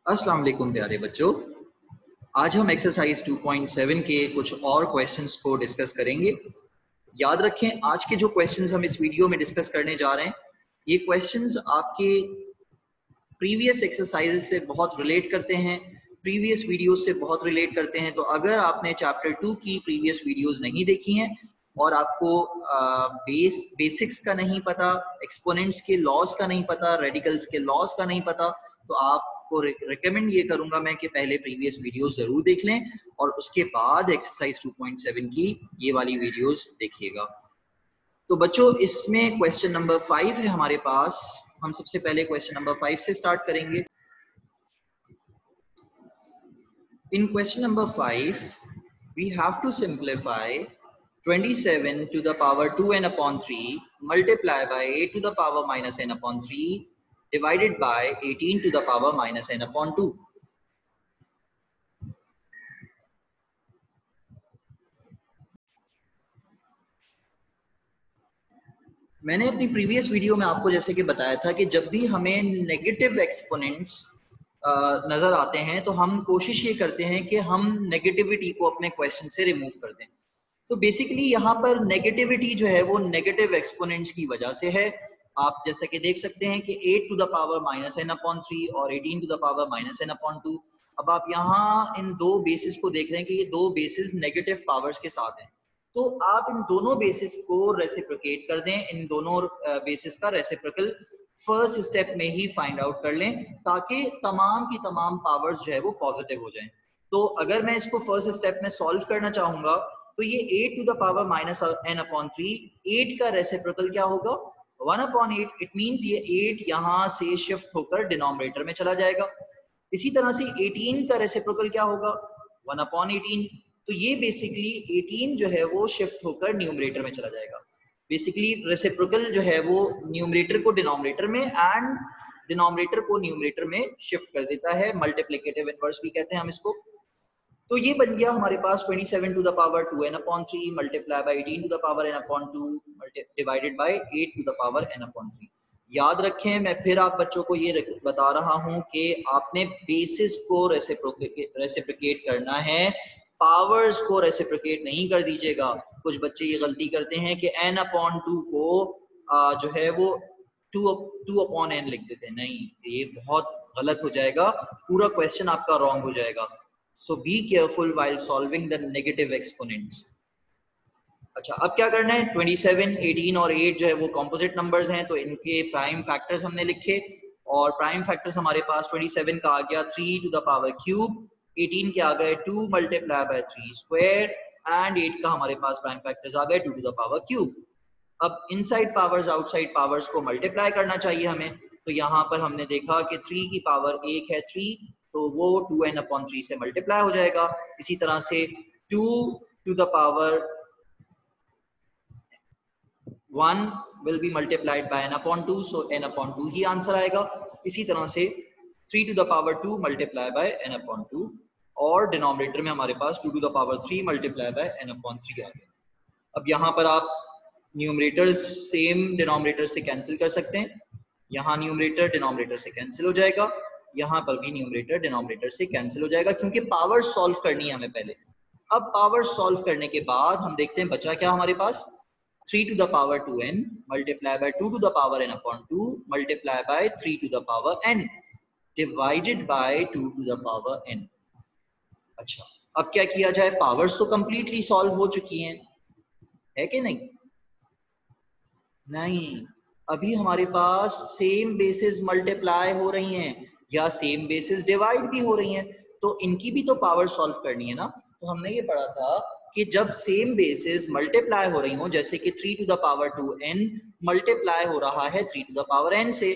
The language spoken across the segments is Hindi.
अस्सलाम वालेकुम प्यारे बच्चों, आज हम एक्सरसाइज 2.7 के कुछ और क्वेश्चंस को डिस्कस करेंगे। याद रखें, आज के जो क्वेश्चंस हम इस वीडियो में डिस्कस करने जा रहे हैं, ये क्वेश्चंस आपके प्रीवियस एक्सरसाइजेस से बहुत रिलेट करते हैं, प्रीवियस वीडियोस से बहुत रिलेट करते हैं। तो अगर आपने चैप्टर 2 की प्रीवियस वीडियोस नहीं देखी हैं और आपको बेसिक्स का नहीं पता, एक्सपोनेंट्स के लॉस का नहीं पता, रेडिकल्स के लॉस का नहीं पता, तो आपको रिकमेंड ये करूंगा मैं कि पहले प्रीवियस वीडियोस जरूर देख लें और उसके बाद एक्सरसाइज 2.7 की ये वाली वीडियोस देखिएगा। तो बच्चों, इसमें क्वेश्चन नंबर 5 है हमारे पास। हम सबसे पहले क्वेश्चन नंबर 5 से स्टार्ट करेंगे। In question number 5, we have to simplify 27 to the power 2n upon 3 multiply by 8 to the power minus n upon 3 divided by 18 to the power minus n upon 2. मैंने अपनी प्रीवियस वीडियो में आपको जैसे कि बताया था कि जब भी हमें नेगेटिव एक्सपोनेंट्स नजर आते हैं तो हम कोशिश ये करते हैं कि हम नेगेटिविटी को अपने क्वेश्चन से रिमूव कर दें। तो बेसिकली यहाँ पर नेगेटिविटी जो है वो नेगेटिव एक्सपोनेंट्स की वजह से है। आप जैसा कि देख सकते हैं कि 8 to the power minus n upon 3 और 18 to the power minus n upon 2। अब आप यहाँ इन दो बेसिस को देख रहे हैं कि ये दो बेसिस नेगेटिव पावर्स के साथ हैं। तो आप इन दोनों बेसिस को रेसिप्रोकेट कर दें, इन दोनों बेसिस का रेसिप्रोकल फर्स्ट स्टेप में ही फाइंड आउट कर लें ताकि तमाम की तमाम पावर्स जो है वो पॉजिटिव हो जाएं। तो अगर मैं इसको फर्स्ट स्टेप में सॉल्व करना चाहूंगा तो ये 8 to the power minus n upon 3, 8 का रेसिप्रोकल क्या होगा 1 अपॉन 8। इट मींस ये 8 यहाँ से शिफ्ट होकर डिनोमिनेटर में चला जाएगा। इसी तरह से 18 का रेसिप्रोकल क्या होगा 1 अपॉन 18। तो ये बेसिकली 18 जो है वो शिफ्ट होकर न्यूमरेटर में चला जाएगा। बेसिकली रेसिप्रोकल जो है वो न्यूमरेटर को डिनोमिनेटर में एंड डिनोमिनेटर को न्यूमरेटर में शिफ्ट कर देता है। मल्टीप्लिकेटिव इनवर्स भी कहते हैं हम इसको। तो ये बन गया हमारे पास 27 to the power 2n upon 3 multiply by 18 to the power n upon 2 divided by 8 to the power n upon 3। याद रखें, मैं फिर आप बच्चों को ये बता रहा हूं कि आपने बेसिस को रेसिप्रोकेट करना है, पावर्स को रेसिप्रोकेट नहीं कर दीजिएगा। कुछ बच्चे ये गलती करते हैं कि n अपॉन 2 को जो है वो 2 अपॉन n लिख देते हैं। नहीं, ये बहुत गलत हो जाएगा, पूरा क्वेश्चन आपका रॉन्ग हो जाएगा। So be careful while solving the negative exponents. अच्छा, अब क्या करना है, 27, 18 और 8 जो है वो कॉम्पोजिट नंबर्स हैं, तो इनके प्राइम फैक्टर्स हमने लिखे और प्राइम फैक्टर्स हमारे पास 27 का आ गया 3 टू द पावर क्यूब, 18 के आ गए 2 मल्टीप्लाई बाय 3 स्क्वायर एंड 8 का हमारे पास प्राइम फैक्टर्स आ गए 2 टू द पावर क्यूब। अब इनसाइड पावर्स आउटसाइड पावर्स को मल्टीप्लाई करना चाहिए हमें। तो यहाँ पर हमने देखा कि 3 की पावर 1 है 3, तो वो 2n अपॉन 3 से मल्टीप्लाई हो जाएगा। इसी तरह से 2 to the power 1 will be multiplied by n upon 2, so n upon 2 ही आंसर आएगा। इसी तरह से 3 to the power 2 multiply by n upon 2 और डिनोमिनेटर में हमारे पास 2 to the power 3 multiply by n upon 3 आ गया। अब यहाँ पर आप न्यूमरेटर सेम डिनोमिनेटर से कैंसिल कर सकते हैं। यहाँ न्यूमरेटर डिनोमिनेटर से कैंसिल हो जाएगा, यहाँ पर भी न्यूमरेटर डिनोमिनेटर से कैंसिल हो जाएगा क्योंकि पावर सॉल्व करनी है हमें पहले। अब पावर सॉल्व करने के बाद हम देखते हैं बचा क्या हमारे पास, 3 to the power 2n multiply by 2 to the power n upon 2 multiply by 3 to the power n divided by 2 to the power n। अच्छा, अब क्या किया जाए, पावर्स तो कंप्लीटली सॉल्व हो चुकी हैं, है कि नहीं? नहीं, अभी हमारे पास सेम बेसिस मल्टीप्लाई हो रही हैं या सेम बेसिस डिवाइड भी हो रही हैं, तो इनकी भी तो पावर सॉल्व करनी है ना। तो हमने ये पढ़ा था कि जब सेम बेसिस मल्टीप्लाई हो रही हो, जैसे कि 3 to the power 2n multiply हो रहा है 3 टू द पावर n से,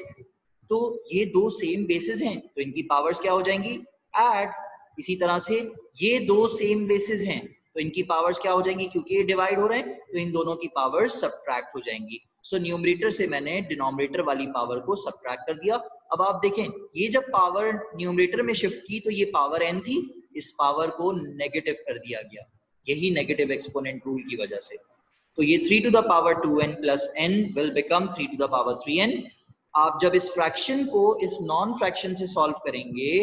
तो ये दो सेम बेसिस हैं तो इनकी पावर्स क्या हो जाएंगी, ऐड। इसी तरह से ये दो सेम बेसिस हैं तो इनकी पावर्स क्या हो जाएंगी, क्योंकि ये डिवाइड हो रहे हैं तो इन दोनों की पावर्स सब्ट्रैक्ट हो जाएंगी। सो न्यूमरेटर से मैंने डिनोमिनेटर वाली पावर को सब्ट्रैक्ट कर दिया। अब आप देखें, ये जब पावर न्यूमरेटर में शिफ्ट की तो ये पावर n थी, इस पावर को नेगेटिव कर दिया गया, यही नेगेटिव एक्सपोनेंट रूल की वजह से। तो ये 3 to the power 2n plus n will become 3 to the power 3n। आप जब इस फ्रैक्शन को इस नॉन फ्रैक्शन से सॉल्व करेंगे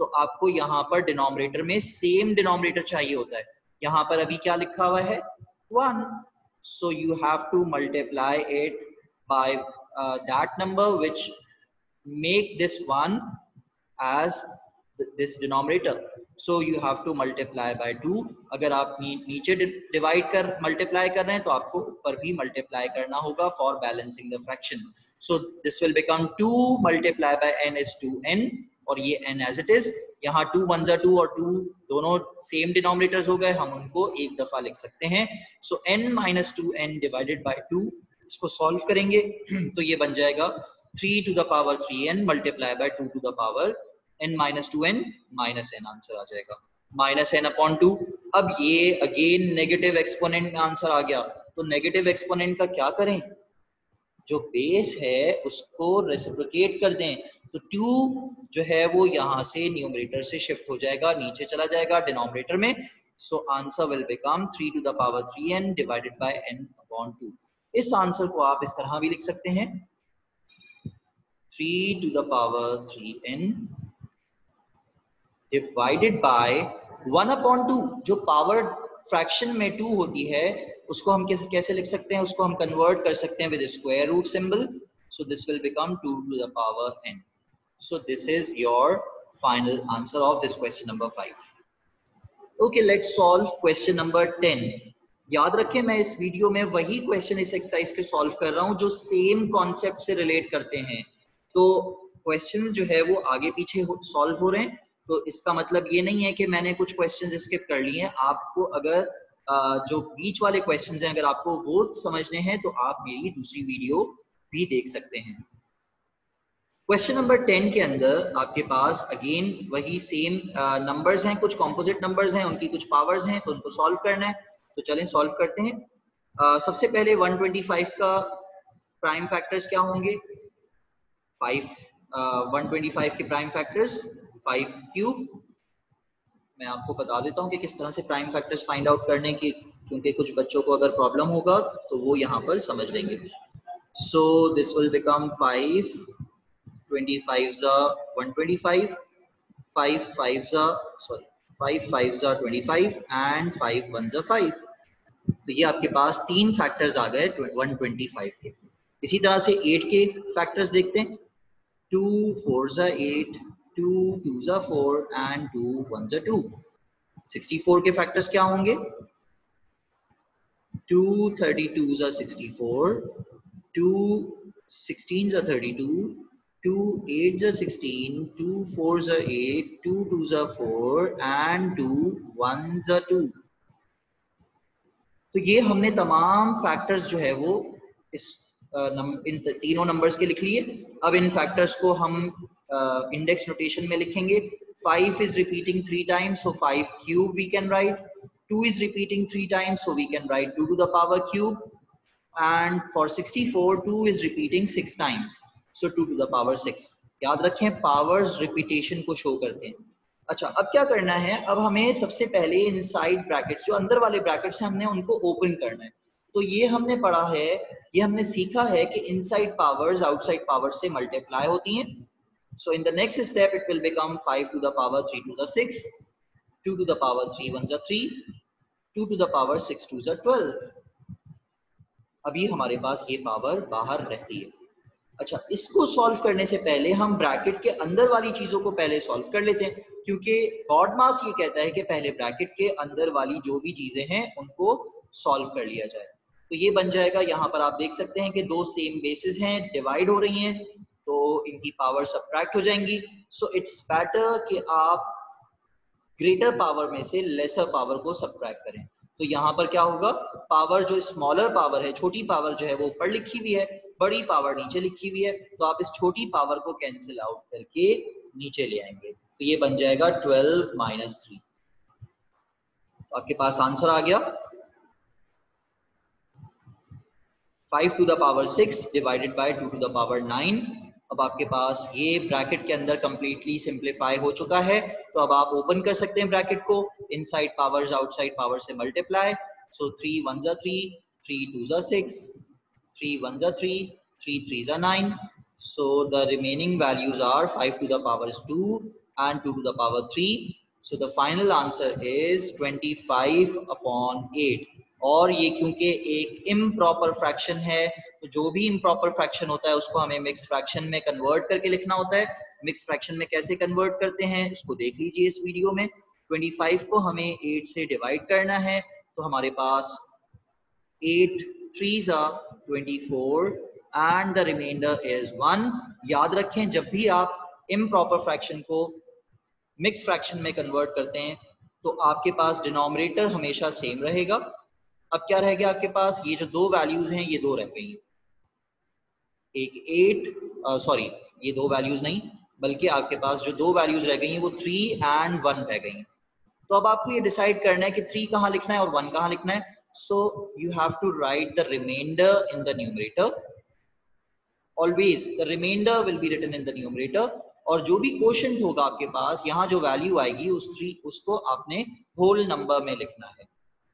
तो आपको यहाँ पर डिनोमिनेटर में सेम डिनोमिनेटर चाहिए होता है। यहाँ पर अभी क्या लिखा हुआ है 1, so you have to multiply it by that number which make this 1 as this denominator, so you have to multiply by 2। अगर आप नीचे डिवाइड कर मल्टीप्लाई कर रहे हैं तो आपको ऊपर भी मल्टीप्लाई करना होगा for balancing the fraction. So this will become 2 multiply by n is 2n, और ये n एज इट इज। यहाँ 2 1 जा 2 और 2 दोनों सेम डिनोमिनेटर्स हो गए, हम उनको एक दफा लिख सकते हैं। सो n minus 2n divided by 2, इसको सॉल्व करेंगे तो ये बन जाएगा 3 to the power 3n multiply by 2 to the power n minus 2n minus n, answer आ जाएगा माइनस n अपॉन 2। अब ये अगेन नेगेटिव एक्सपोनेंट में आंसर आ गया, तो नेगेटिव एक्सपोनेंट का क्या करें, जो बेस है उसको रेसिप्रोकेट कर दें, तो 2 जो है वो यहाँ से न्यूमरेटर से शिफ्ट हो जाएगा, नीचे चला जाएगा डिनोमिनेटर में। So answer will become 3 to the power 3n divided by n upon 2। इस आंसर को आप इस तरह भी लिख सकते हैं 3 to the power 3n divided by 1 upon 2। जो पावर फ्रैक्शन में 2 होती है उसको हम कैसे लिख सकते हैं, उसको हम कन्वर्ट कर सकते हैं with square root symbol. So this will become 2 to the power n। So this is your final answer of this question number 5। Okay, let's solve question number 10। याद रखें मैं इस वीडियो में वही क्वेश्चन इस एक्सरसाइज के सॉल्व कर रहा हूं जो सेम कॉन्सेप्ट से रिलेट करते हैं। तो क्वेश्चन जो है वो आगे पीछे सॉल्व हो रहे हैं, तो इसका मतलब ये नहीं है कि मैंने कुछ क्वेश्चन स्किप कर लिए हैं। आपको अगर जो बीच वाले क्वेश्चंस हैं अगर आपको वो समझने हैं तो आप मेरी दूसरी वीडियो भी देख सकते हैं। क्वेश्चन नंबर 10 के अंदर आपके पास अगेन वही सेम नंबर्स हैं, कुछ कॉम्पोजिट नंबर्स हैं, उनकी कुछ पावर्स हैं, तो उनको सॉल्व करना है। तो चलें सॉल्व करते हैं। सबसे पहले 125 का प्राइम फैक्टर्स क्या होंगे, 5। 125 के प्राइम फैक्टर्स 5 क्यूब। मैं आपको बता देता हूं कि किस तरह से प्राइम फैक्टर्स फाइंड आउट करने की, क्योंकि कुछ बच्चों को अगर प्रॉब्लम होगा तो वो यहाँ पर समझ लेंगे। सो दिस विल बिकम 5 25 125, 5 5 25 एंड 5 1 5। तो ये आपके पास 3 फैक्टर्स आ गए 125 के। इसी तरह से 8 के फैक्टर्स देखते हैं, 2 4 8, 2 2 4 एंड 2 1 2। 64 के फैक्टर्स क्या होंगे, 2 32 64, 2 16 32, 2 8 16, 2 4 8, 2 2 4 एंड 2 1 2। तो ये हमने तमाम फैक्टर्स जो है वो इस इन तीनों नंबर्स के लिख लिए। अब इन फैक्टर्स को हम इंडेक्स नोटेशन में लिखेंगे। 5 is repeating 3 times, so 5 cube we can write. 2 is repeating 3 times, so we can write 2 to the power cube. And for 64, 2 is repeating 6 times, so 2 to the power 6। याद रखें पावर्स रिपीटेशन को शो करते हैं। अच्छा, अब क्या करना है, अब हमें सबसे पहले इनसाइड ब्रैकेट्स, जो अंदर वाले ब्रैकेट्स हैं, हमने उनको ओपन करना है। तो ये हमने पढ़ा है, ये हमने सीखा है कि इनसाइड पावर्स आउटसाइड पावर्स से मल्टीप्लाई होती हैं। So in the next step it will become 5 to the power 3 to the 6, 2 to the power 3 1 3, 2 to the power 6 2 12। अभी हमारे पास ये पावर बाहर रहती है। अच्छा, इसको सॉल्व करने से पहले हम ब्रैकेट के अंदर वाली चीजों को पहले सॉल्व कर लेते हैं, क्योंकि BODMAS ये कहता है कि पहले ब्रैकेट के अंदर वाली जो भी चीजें हैं उनको सॉल्व कर लिया जाए। तो ये बन जाएगा, यहाँ पर आप देख सकते हैं कि दो सेम बेसिस हैं, डिवाइड हो रही हैं, तो इनकी पावर सब्ट्रैक्ट हो जाएंगी। सो इट्स बेटर कि आप ग्रेटर पावर में से लेसर पावर को सब्ट्रैक्ट करें। तो यहाँ पर क्या होगा, पावर जो स्मॉलर पावर है, छोटी पावर जो है वो ऊपर लिखी हुई है, बड़ी पावर नीचे लिखी हुई है, तो आप इस छोटी पावर को कैंसिल आउट करके नीचे ले आएंगे। तो ये बन जाएगा 12 माइनस 3। तो आपके पास आंसर आ गया 5 to the power 6 divided by 2 to the power 9। अब आपके पास ये ब्रैकेट के अंदर कंप्लीटली सिंप्लीफाई हो चुका है। तो अब आप ओपन कर सकते हैं ब्रैकेट को, इनसाइड पावर्स आउटसाइड पावर से multiply. So 3 1 3, 3 2 6, 3 1 3, 3 3 9। So the remaining values are 5 to the power 2, and 2 to the power 3. So the final answer is 25 upon 8. और ये क्योंकि एक इम्प्रॉपर फ्रैक्शन है, तो जो भी इम्प्रॉपर फ्रैक्शन होता है उसको हमें मिक्स फ्रैक्शन में कन्वर्ट करके लिखना होता है। मिक्स फ्रैक्शन में कैसे कन्वर्ट करते हैं उसको देख लीजिए इस वीडियो में। 25 को हमें 8 से डिवाइड करना है, तो हमारे पास 8 3s are 24 and the remainder is 1. याद रखें जब भी आप इम्प्रॉपर फ्रैक्शन को मिक्स फ्रैक्शन में कन्वर्ट करते हैं तो आपके पास डिनोमिनेटर हमेशा सेम रहेगा। अब क्या रह गया आपके पास, ये जो दो वैल्यूज हैं ये दो रह गई हैं, एक 8 सॉरी ये दो वैल्यूज नहीं बल्कि आपके पास जो दो वैल्यूज रह गई हैं वो 3 and 1 रह गई हैं। तो अब आपको ये डिसाइड करना है कि 3 कहाँ लिखना है और 1 कहाँ लिखना है। So you have to write the reminder in the numerator. Always the reminder will be written in the numerator, और जो भी क्वोशंट होगा आपके पास यहाँ जो वैल्यू आएगी उस 3 उसको आपने होल नंबर में लिखना है।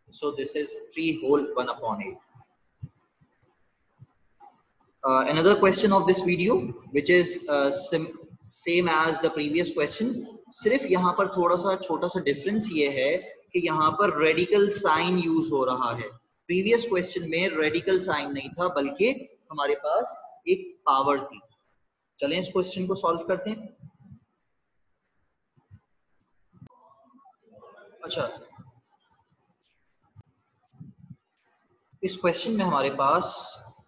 सो this is 3 whole 1 upon 8. Another question of this video which is same as the previous question, सिर्फ यहाँ पर थोड़ा सा छोटा सा डिफरेंस ये है कि यहाँ पर रेडिकल साइन यूज हो रहा है। प्रीवियस क्वेश्चन में रेडिकल साइन नहीं था बल्कि हमारे पास एक पावर थी। चलें इस क्वेश्चन को सॉल्व करते हैं। अच्छा, इस क्वेश्चन में हमारे पास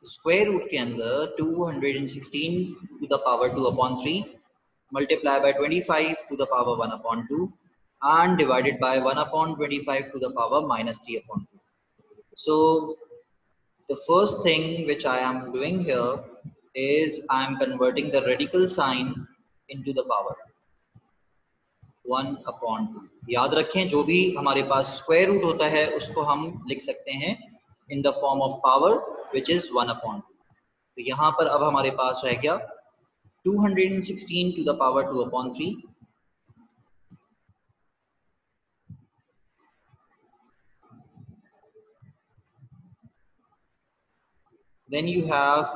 स्क्वायर रूट के अंदर 216 to the power 2 upon 3 multiply by 25 to the power 1 upon 2 and divided by 1 upon 25 to the power minus 3 upon 2. So the first thing which I am doing here is I am converting the radical sign into the power 1 upon 2. याद रखें जो भी हमारे पास स्क्वायर रूट होता है उसको हम लिख सकते हैं in the form of power which is 1 upon 2. तो यहाँ पर अब हमारे पास रह गया 216 to the power 2 upon 3 then you have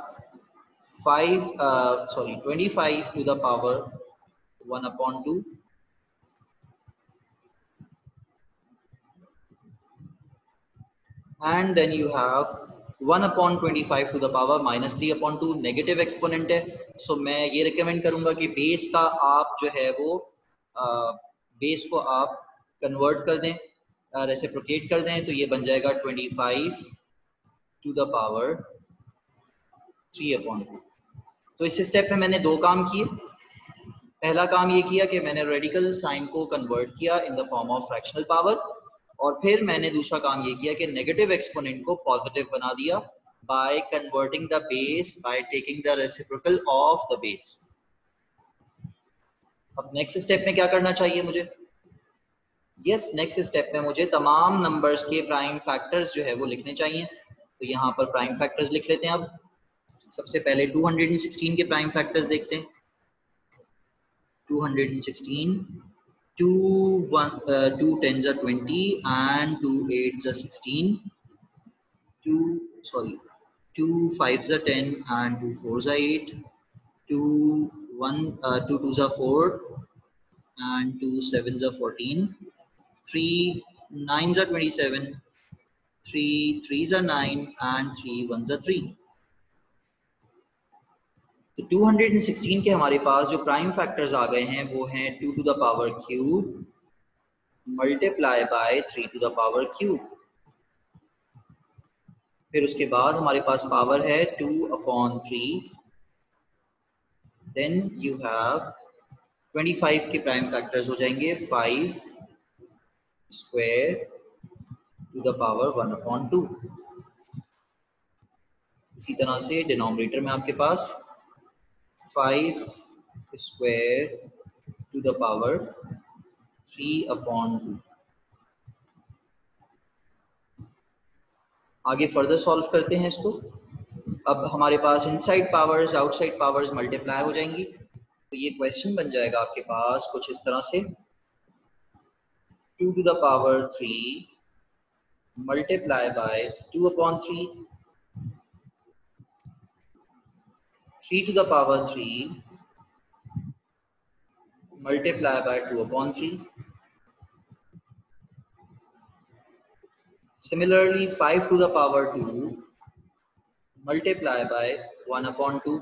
25 to the power 1 upon 2 and then you have 1 upon 25 to the power minus 3 upon 2 negative exponent है। सो मैं ये रिकमेंड करूंगा कि बेस का आप जो है वो बेस को आप कन्वर्ट कर दें, रेसिप्रोकेट कर दें, तो ये बन जाएगा 25 टू द पावर 3 upon 2। तो इस स्टेप में मैंने दो काम किए। पहला काम ये किया कि मैंने रेडिकल साइन को कन्वर्ट किया in the form of fractional power, और फिर मैंने दूसरा काम ये किया कि नेगेटिव एक्सपोनेंट को पॉजिटिव बना दिया by converting the base by taking the reciprocal of the base. अब नेक्स्ट स्टेप में क्या करना चाहिए मुझे? यस, नेक्स्ट स्टेप में मुझे तमाम नंबर्स के प्राइम फैक्टर्स जो है वो लिखने चाहिए। तो यहाँ पर प्राइम फैक्टर्स लिख लेते हैं। अब सबसे पहले 216 के प्राइम फैक्टर्स देखते हैं। 216, 2 10s are 20 and 2 8s are 16, 2 5s are 10 and 2 4s are 8, 2 2s are 4 and 2 7s are 14, 3 9s are 27, 3 3s are 9 and 3 1s are 3। तो 216 के हमारे पास जो प्राइम फैक्टर्स आ गए हैं वो हैं 2 to the power cube multiply by 3 to the power cube. फिर उसके बाद हमारे पास पावर है 2 upon 3, देन यू हैव 25 के प्राइम फैक्टर्स हो जाएंगे 5 square to the power 1 upon 2। इसी तरह से डिनोमिनेटर में आपके पास 5 square to the power 3 upon 2। आगे फर्दर सॉल्व करते हैं इसको। अब हमारे पास inside powers outside powers multiply हो जाएंगी, तो ये क्वेश्चन बन जाएगा आपके पास कुछ इस तरह से 2 to the power 3 multiply by 2 upon 3, 3 to the power 3 multiply by 2 upon 3. Similarly, 5 to the power 2 multiply by 1 upon 2.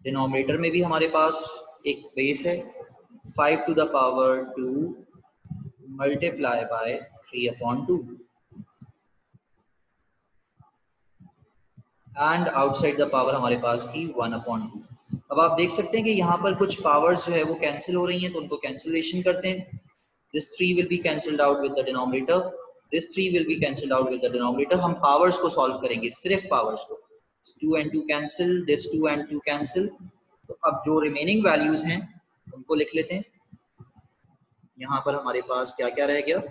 Denominator में भी हमारे पास एक बेस है 5 to the power 2 multiply by 3 upon 2 and outside the power हमारे पास थी 1 upon 2. अब आप देख सकते हैं कि यहाँ पर कुछ पावर्स जो है वो कैंसिल हो रही हैं, तो उनको कैंसिलेशन करते हैं. This 3 will be cancelled out with the denominator. This 3 will be cancelled out with the denominator. हम पावर्स को सॉल्व करेंगे, सिर्फ पावर्स को. 2 and 2 cancel, this 2 and 2 cancel. तो अब जो रिमेनिंग वैल्यूज हैं उनको लिख लेते हैं. यहाँ पर हमारे पास क्या क्या रह गया.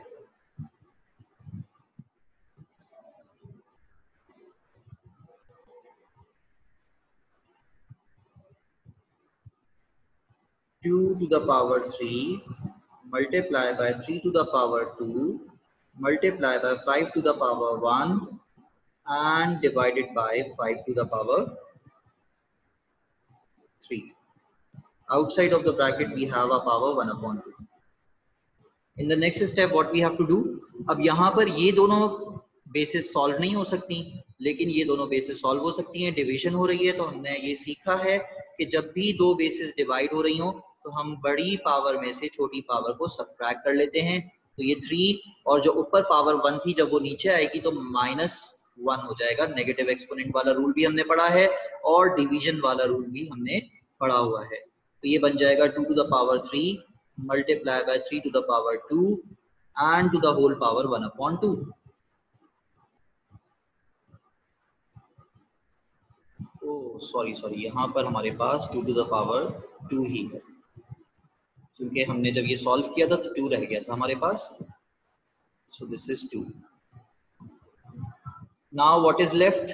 2 to the power 3 multiply by 3 to the power 2 multiply by 5 to the power 1 and divided by 5 to the power 3. Outside of the bracket we have a power 1 upon 2. In the next step what we have to do, अब यहाँ पर ये दोनों बेसिस सॉल्व नहीं हो सकती, लेकिन ये दोनों बेसिस सॉल्व हो सकती हैं. डिवीजन हो रही है तो हमने ये सीखा है कि जब भी दो बेसिस डिवाइड हो रही हो तो हम बड़ी पावर में से छोटी पावर को सब्ट्रैक्ट कर लेते हैं. तो ये 3 और जो ऊपर पावर 1 थी जब वो नीचे आएगी तो -1 हो जाएगा. नेगेटिव एक्सपोनेंट वाला रूल भी हमने पढ़ा है और डिवीजन वाला रूल भी हमने पढ़ा हुआ है. तो ये बन जाएगा 2 to the power 3 multiply by 3 to the power 2 and to the whole power 1 upon 2. Sorry यहाँ पर हमारे पास 2 to the power 2 ही है, क्योंकि हमने जब ये सॉल्व किया था तो 2 रह गया था हमारे पास. So this is 2. Now what is left,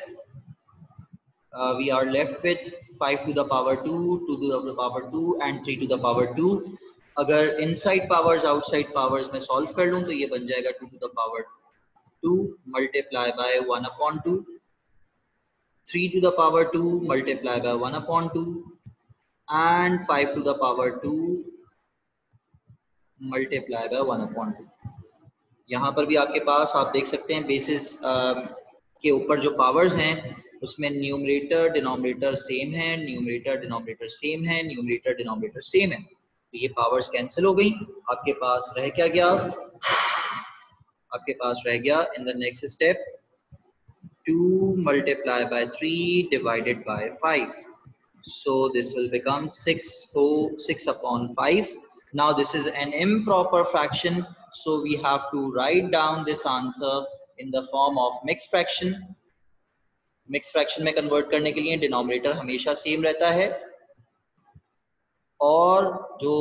we are left with 5 to the power 2, 2 to the power 2 and 3 to the power 2. अगर इनसाइड पावर्स आउटसाइड पावर्स में सॉल्व कर लूं तो ये बन जाएगा 2 to the power 2 multiply by 1 upon 2, 3 to the power 2 multiply by 1 upon 2 and 5 to the power 2 multiply by 1 upon 2. यहाँ पर भी आपके पास आप देख सकते हैं बेसिस के ऊपर जो पावर्स हैं उसमें न्यूमरेटर डिनोमिनेटर सेम है, न्यूमरेटर डिनोमिनेटर सेम है, न्यूमरेटर डिनोमिनेटर सेम है. तो ये पावर्स कैंसिल हो गई. आपके पास रह क्या गया, आपके पास रह गया in the next step 2 multiply by 3 divided by 5. So this will become 6 upon 5. Now this is an improper fraction, so we have to write down this answer in the form of mixed fraction. Mixed fraction में convert करने के लिए denominator हमेशा same रहता है और जो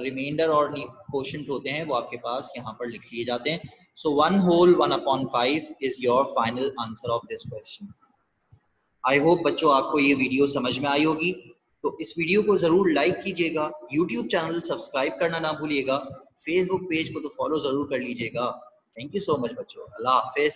रिमाइंडर और कोशेंट होते हैं वो आपके पास यहाँ पर लिख लिए जाते हैं. सो 1 whole 1 upon 5 is your final answer of this question. I hope बच्चों आपको ये वीडियो समझ में आई होगी. तो इस वीडियो को जरूर लाइक कीजिएगा, यूट्यूब चैनल सब्सक्राइब करना ना भूलिएगा, फेसबुक पेज को तो फॉलो जरूर कर लीजिएगा. थैंक यू सो मच बच्चों. अल्लाह हाफिज.